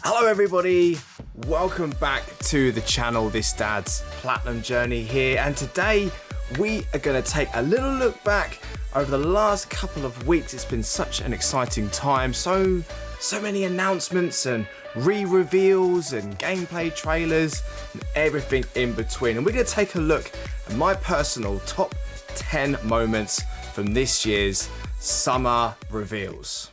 Hello everybody, welcome back to the channel. This Dad's Platinum Journey here, and today we are going to take a little look back over the last couple of weeks. It's been such an exciting time, so many announcements and re-reveals and gameplay trailers and everything in between, and we're going to take a look at my personal top 10 moments from this year's summer reveals.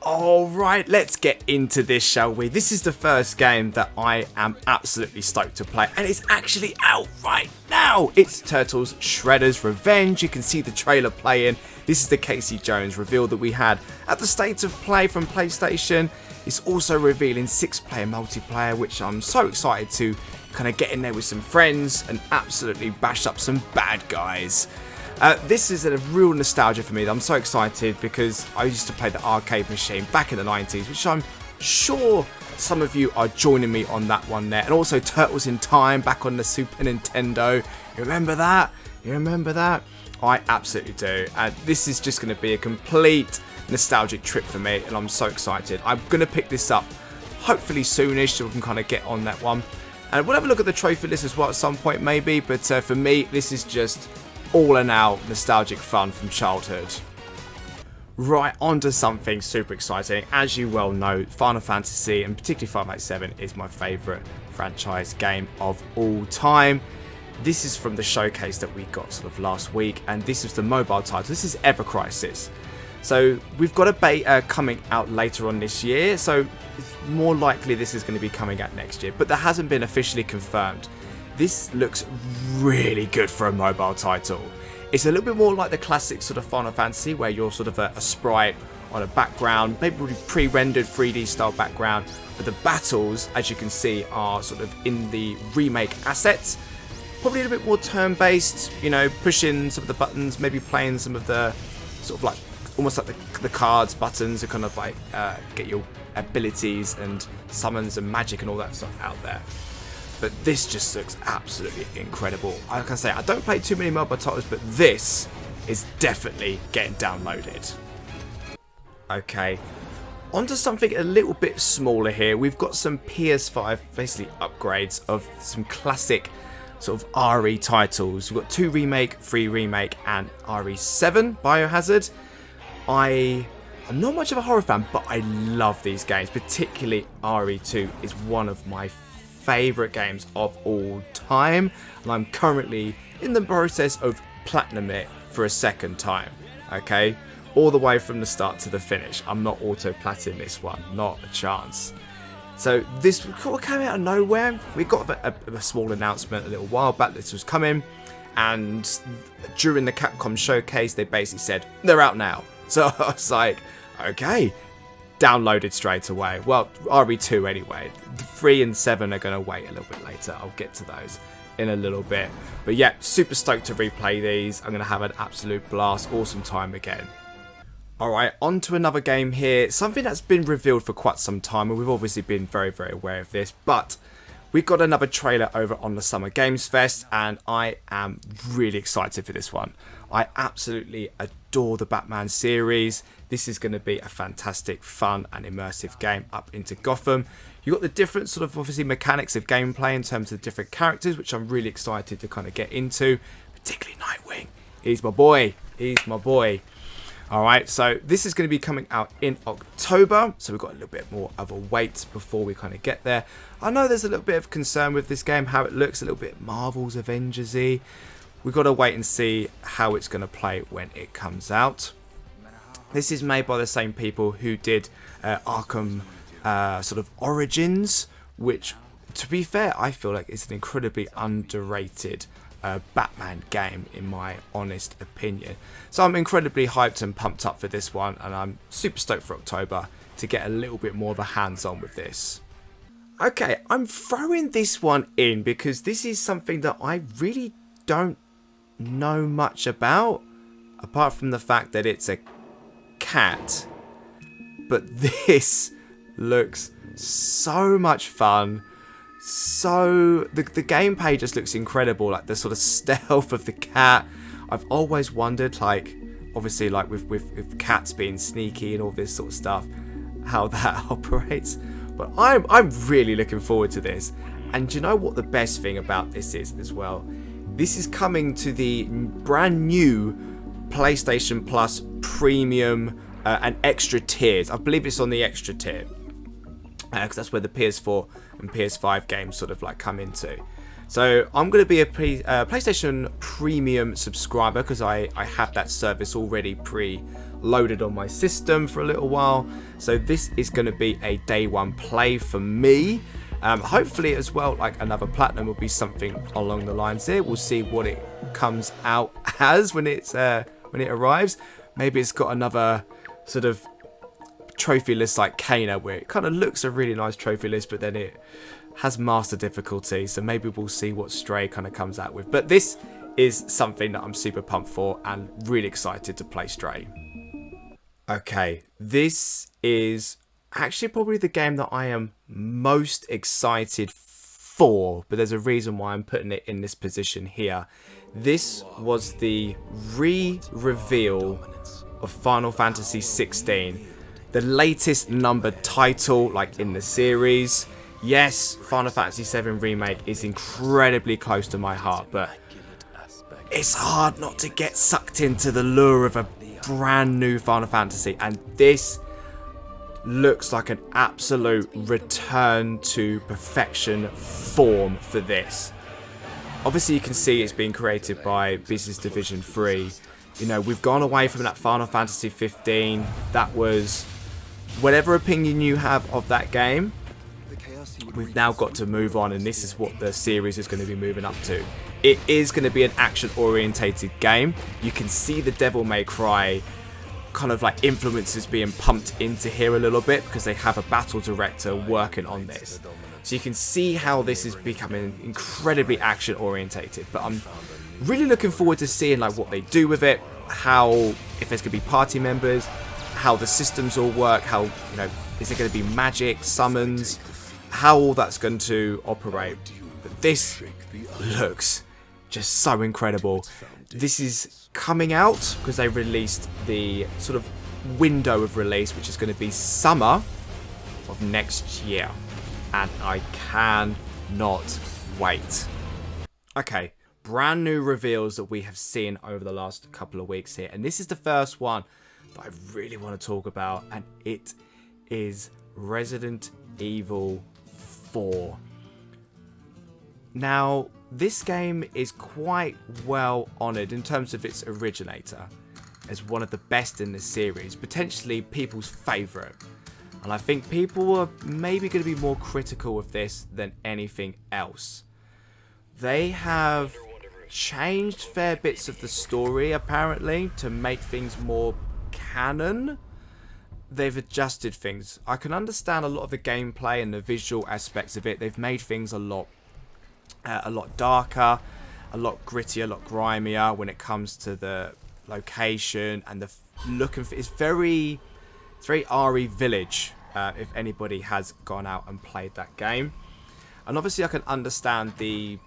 Alright, let's get into this, shall we? This is the first game that I am absolutely stoked to play, and it's actually out right now. It's Turtles Shredder's Revenge. You can see the trailer playing. This is the Casey Jones reveal that we had at the State of Play from PlayStation. It's also revealing 6-player multiplayer, which I'm so excited to kind of get in there with some friends and absolutely bash up some bad guys. This is a real nostalgia for me. I'm so excited because I used to play the arcade machine back in the 90s, which I'm sure some of you are joining me on that one there. And also Turtles in Time back on the Super Nintendo. You remember that? You remember that? I absolutely do. And this is just going to be a complete nostalgic trip for me, and I'm so excited. I'm going to pick this up hopefully soonish so we can kind of get on that one. And we'll have a look at the trophy list as well at some point maybe, but for me this is just all in out nostalgic fun from childhood. Right, on to something super exciting. As you well know, Final Fantasy, and particularly Final Fantasy 7, is my favourite franchise game of all time. This is from the showcase that we got sort of last week, and this is the mobile title. This is Ever Crisis. So we've got a beta coming out later on this year, so it's more likely this is going to be coming out next year, but that hasn't been officially confirmed. This looks really good for a mobile title. It's a little bit more like the classic sort of Final Fantasy, where you're sort of a sprite on a background, maybe pre-rendered 3D style background, but the battles, as you can see, are sort of in the remake assets. Probably a little bit more turn-based, you know, pushing some of the buttons, maybe playing some of the sort of like, almost like the cards, buttons, to kind of like get your abilities and summons and magic and all that stuff out there. But this just looks absolutely incredible. Like I say, I don't play too many mobile titles, but this is definitely getting downloaded. Okay, onto something a little bit smaller here. We've got some PS5 basically upgrades of some classic sort of RE titles. We've got 2 Remake, 3 Remake, and RE7 Biohazard. I'm not much of a horror fan, but I love these games. Particularly RE2 is one of my favourite games of all time, and I'm currently in the process of platinum it for a second time. Okay, all the way from the start to the finish. I'm not auto-platinum this one, not a chance. So this came out of nowhere. We got a small announcement a little while back this was coming, and during the Capcom showcase they basically said they're out now. So I was like, okay, downloaded straight away. Well, RE2 anyway. 3 and 7 are going to wait a little bit later. I'll get to those in a little bit. But yeah, super stoked to replay these. I'm going to have an absolute blast. Awesome time again. Alright, on to another game here. Something that's been revealed for quite some time, and we've obviously been very, very aware of this, but we've got another trailer over on the Summer Games Fest, and I am really excited for this one. I absolutely adore the Batman series. This is going to be a fantastic, fun and immersive game up into Gotham. You've got the different sort of obviously mechanics of gameplay in terms of the different characters, which I'm really excited to kind of get into, particularly Nightwing. He's my boy. He's my boy. Alright, so this is going to be coming out in October, so we've got a little bit more of a wait before we kind of get there. I know there's a little bit of concern with this game, how it looks, a little bit Marvel's Avengers-y. We've got to wait and see how it's going to play when it comes out. This is made by the same people who did Arkham sort of Origins, which, to be fair, I feel like it's an incredibly underrated Batman game in my honest opinion. So I'm incredibly hyped and pumped up for this one, and I'm super stoked for October to get a little bit more of a hands-on with this. Okay, I'm throwing this one in because this is something that I really don't know much about, apart from the fact that it's a cat. But this looks so much fun. So the gameplay just looks incredible, like the sort of stealth of the cat. I've always wondered, like, obviously, like with cats being sneaky and all this sort of stuff, how that operates. But I'm really looking forward to this. And do you know what the best thing about this is as well? This is coming to the brand new PlayStation Plus Premium and extra tiers. I believe it's on the extra tier. Because that's where the PS4 and PS5 games sort of like come into. So I'm going to be a PlayStation Premium subscriber because I have that service already pre-loaded on my system for a little while. So this is going to be a day one play for me. Hopefully as well, like another Platinum will be something along the lines here. We'll see what it comes out as when it arrives. Maybe it's got another sort of trophy list like Kana, where it kind of looks a really nice trophy list, but then it has master difficulty. So maybe we'll see what Stray kind of comes out with. But this is something that I'm super pumped for and really excited to play Stray. Okay, this is actually probably the game that I am most excited for, but there's a reason why I'm putting it in this position here. This was the re-reveal of Final Fantasy 16, the latest numbered title like in the series. Yes, Final Fantasy 7 Remake is incredibly close to my heart, but it's hard not to get sucked into the lure of a brand new Final Fantasy, and this looks like an absolute return to perfection form for this. Obviously you can see it's being created by Business Division 3. You know, we've gone away from that Final Fantasy 15. That was, whatever opinion you have of that game, we've now got to move on, and this is what the series is going to be moving up to. It is going to be an action orientated game. You can see the Devil May Cry kind of like influences being pumped into here a little bit because they have a battle director working on this. So you can see how this is becoming incredibly action orientated, but I'm really looking forward to seeing like what they do with it, how, if there's going to be party members, how the systems all work, how, you know, is there going to be magic, summons, how all that's going to operate. But this looks just so incredible. This is coming out because they released the sort of window of release, which is going to be summer of next year, and I cannot wait. Okay, brand new reveals that we have seen over the last couple of weeks here, and this is the first one that I really want to talk about, and it is Resident Evil 4. Now, this game is quite well honoured in terms of its originator as one of the best in the series, potentially people's favourite. And I think people are maybe going to be more critical of this than anything else. They have changed fair bits of the story, apparently, to make things more canon. They've adjusted things. I can understand a lot of the gameplay and the visual aspects of it. They've made things a lot darker, a lot grittier, a lot grimier when it comes to the location and the look and it's very RE Village, if anybody has gone out and played that game. And obviously I can understand the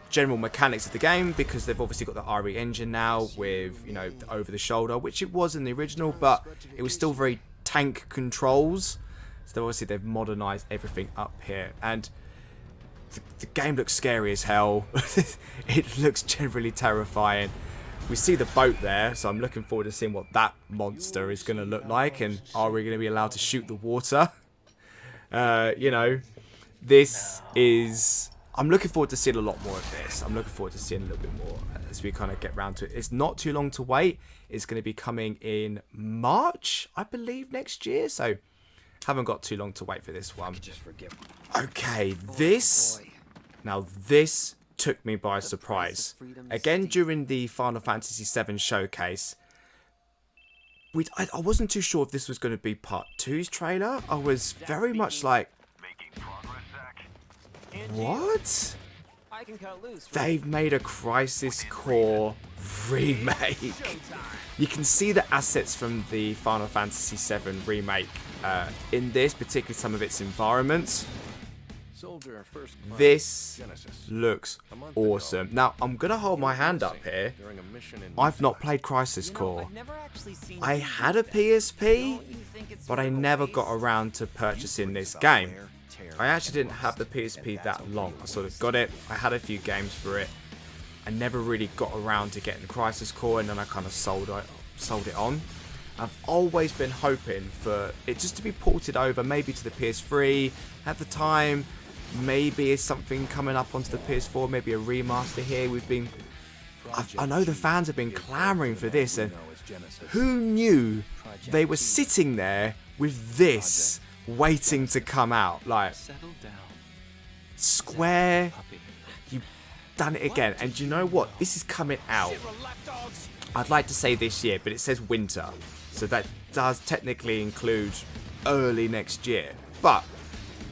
general mechanics of the game because they've obviously got the RE engine now with, you know, the over the shoulder, which it was in the original, but it was still very tank controls. So obviously they've modernized everything up here, and the game looks scary as hell. It looks generally terrifying. We see the boat there, so I'm looking forward to seeing what that monster is going to look like, and are we going to be allowed to shoot the water? You know, this is... I'm looking forward to seeing a lot more of this. I'm looking forward to seeing a little bit more as we kind of get round to it. It's not too long to wait. It's going to be coming in March, I believe, next year, so haven't got too long to wait for this one. Okay, this... Now, this took me by surprise. Again, during the Final Fantasy VII showcase, I wasn't too sure if this was going to be part 2's trailer. I was very much like, what? They've made a Crisis Core remake. You can see the assets from the Final Fantasy VII remake in this, particularly some of its environments. This looks awesome. Now, I'm going to hold my hand up here. I've not played Crisis Core. I had a PSP, but I never got around to purchasing this game. I actually didn't have the PSP that long. I sort of got it. I had a few games for it. I never really got around to getting Crisis Core, and then I kind of sold it on. I've always been hoping for it just to be ported over, maybe to the PS3 at the time. Maybe it's something coming up onto the PS4, maybe a remaster here. I know the fans have been clamoring for this, and who knew they were sitting there with this waiting to come out? Like, Square, you've done it again. And you know what? This is coming out, I'd like to say this year, but it says winter, so that does technically include early next year. But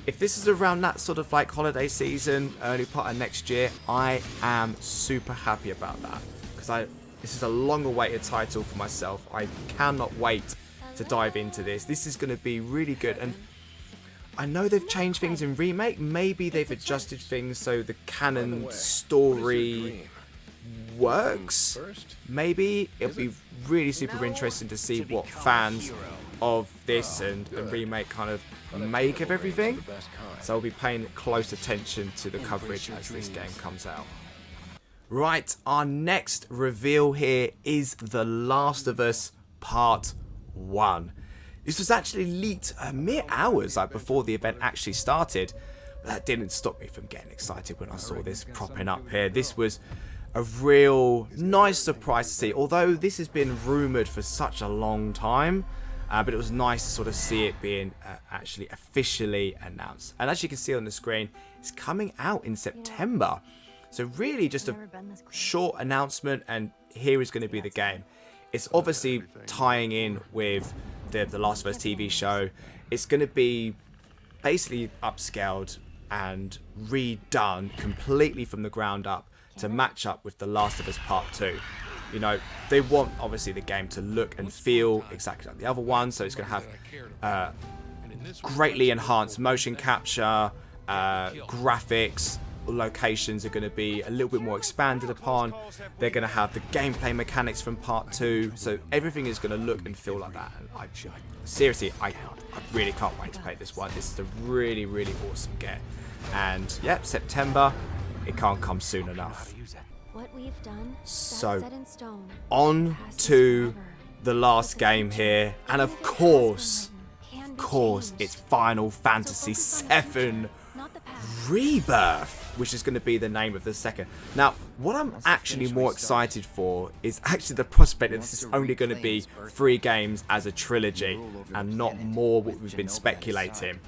if this is around that sort of like holiday season, early part of next year, I am super happy about that, because this is a long-awaited title for myself. I cannot wait to dive into this. This is going to be really good, and I know they've changed things in Remake. Maybe they've adjusted things so the canon story works. Maybe it'll be really super interesting to see what fans of this and Remake kind of make of everything. So I'll be paying close attention to the coverage as this game comes out. Right, our next reveal here is The Last of Us Part 1. This was actually leaked mere hours before the event actually started. But that didn't stop me from getting excited when I saw this propping up here. This was a real nice surprise to see, although this has been rumoured for such a long time. But it was nice to sort of see it being actually officially announced. And as you can see on the screen, it's coming out in September. So really just a short announcement, and here is going to be the game. It's obviously tying in with the Last of Us TV show. It's going to be basically upscaled and redone completely from the ground up to match up with The Last of Us Part 2. You know, they want obviously the game to look and feel exactly like the other one, so it's going to have greatly enhanced motion capture, graphics, locations are going to be a little bit more expanded upon. They're going to have the gameplay mechanics from Part 2, so everything is going to look and feel like that. And seriously, I really can't wait to play this one. This is a really, really awesome get. And yeah, September, it can't come soon enough. What we've done, so set in stone, on to the last game here, and of course it's Final Fantasy VII Rebirth, which is going to be the name of the second. Now, what I'm actually more excited for is actually the prospect that this is only going to be 3 games as a trilogy and not more what we've been speculating.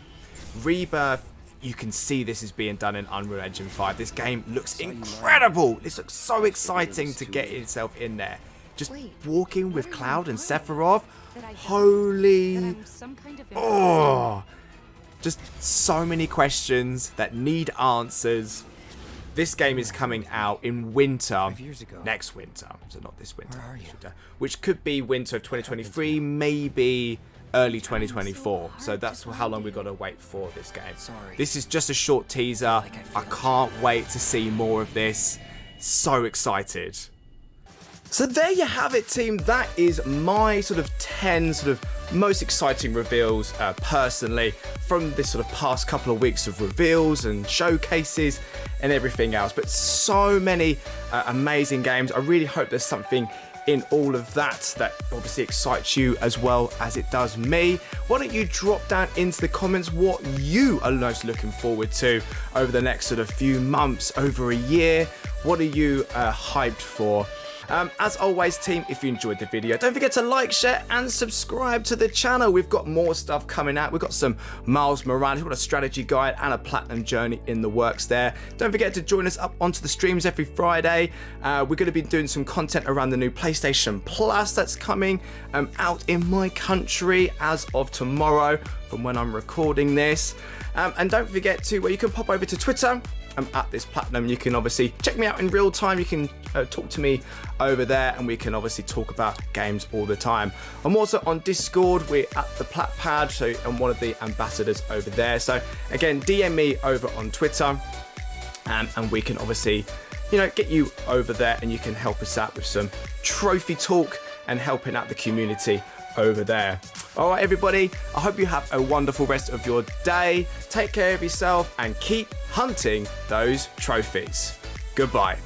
Rebirth, you can see this is being done in Unreal Engine 5. This game looks incredible. This looks so exciting to get itself in there. Just walking with Cloud and Sephiroth. Holy... Oh... Just so many questions that need answers. This game is coming out in winter, next winter, so not this winter, which could be winter of 2023, maybe early 2024. So that's how long we've got to wait for this game. This is just a short teaser. I can't wait to see more of this. So excited. So there you have it, team. That is my sort of 10 most exciting reveals personally from this sort of past couple of weeks of reveals and showcases and everything else. But so many amazing games. I really hope there's something in all of that obviously excites you as well as it does me. Why don't you drop down into the comments what you are most looking forward to over the next sort of few months, over a year. What are you hyped for? As always, team, if you enjoyed the video, don't forget to like, share, and subscribe to the channel. We've got more stuff coming out. We've got some Miles Morales, we've got a strategy guide and a platinum journey in the works there. Don't forget to join us up onto the streams every Friday. We're going to be doing some content around the new PlayStation Plus that's coming out in my country as of tomorrow from when I'm recording this. And don't forget to, you can pop over to Twitter, I'm at this platinum. You can obviously check me out in real time. You can talk to me over there, and we can obviously talk about games all the time. I'm also on Discord. We're at the Plat Pad, so I'm one of the ambassadors over there. So again, DM me over on Twitter, and we can obviously, get you over there, and you can help us out with some trophy talk and helping out the community over there. All right, everybody, I hope you have a wonderful rest of your day. Take care of yourself and keep hunting those trophies. Goodbye.